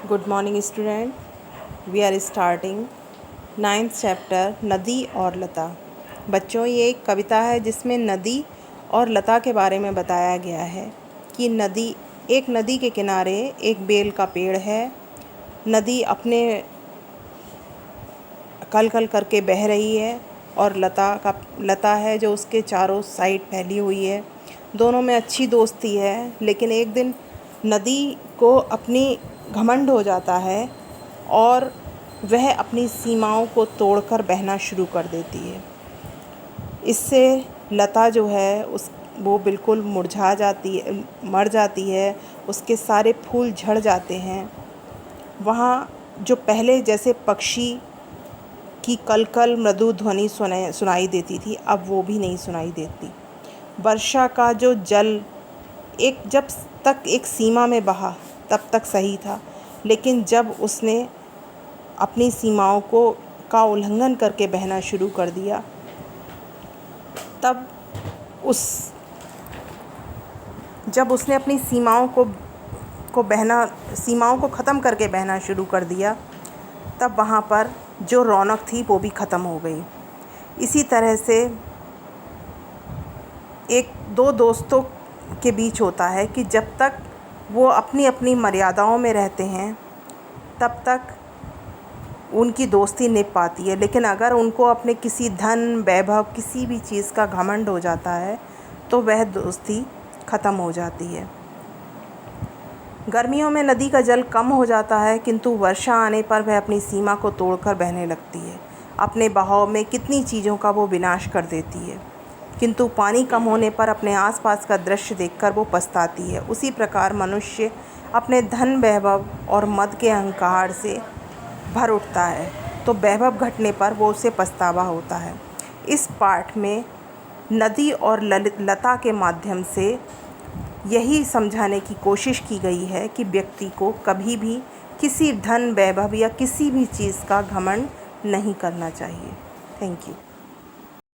Good morning student, we are starting 9th chapter नदी और लता। बच्चों, ये एक कविता है जिसमें नदी और लता के बारे में बताया गया है कि एक नदी के किनारे एक बेल का पेड़ है। नदी अपने कल कल करके बह रही है और लता है जो उसके चारों साइड फैली हुई है। दोनों में अच्छी दोस्ती है, लेकिन एक दिन नदी को अपनी घमंड हो जाता है और वह अपनी सीमाओं को तोड़कर बहना शुरू कर देती है। इससे लता जो है वो बिल्कुल मुरझा जाती है, मर जाती है। उसके सारे फूल झड़ जाते हैं। वहाँ जो पहले जैसे पक्षी की कलकल मृदु ध्वनि सुनाई देती थी, अब वो भी नहीं सुनाई देती। वर्षा का जो जल जब तक एक सीमा में बहा तब तक सही था, लेकिन जब उसने अपनी सीमाओं का उल्लंघन करके बहना शुरू कर दिया, जब उसने अपनी सीमाओं को ख़त्म करके बहना शुरू कर दिया, तब वहाँ पर जो रौनक थी वो भी ख़त्म हो गई। इसी तरह से एक दो दोस्तों के बीच होता है कि जब तक वो अपनी अपनी मर्यादाओं में रहते हैं तब तक उनकी दोस्ती निभ पाती है, लेकिन अगर उनको अपने किसी धन, वैभव, किसी भी चीज़ का घमंड हो जाता है तो वह दोस्ती ख़त्म हो जाती है। गर्मियों में नदी का जल कम हो जाता है, किंतु वर्षा आने पर वह अपनी सीमा को तोड़कर बहने लगती है। अपने बहाव में कितनी चीज़ों का वो विनाश कर देती है, किंतु पानी कम होने पर अपने आसपास का दृश्य देखकर वो पछताती है। उसी प्रकार मनुष्य अपने धन, वैभव और मद के अहंकार से भर उठता है, तो वैभव घटने पर वो उसे पछतावा होता है। इस पाठ में नदी और लता के माध्यम से यही समझाने की कोशिश की गई है कि व्यक्ति को कभी भी किसी धन, वैभव या किसी भी चीज़ का घमंड नहीं करना चाहिए। Thank you.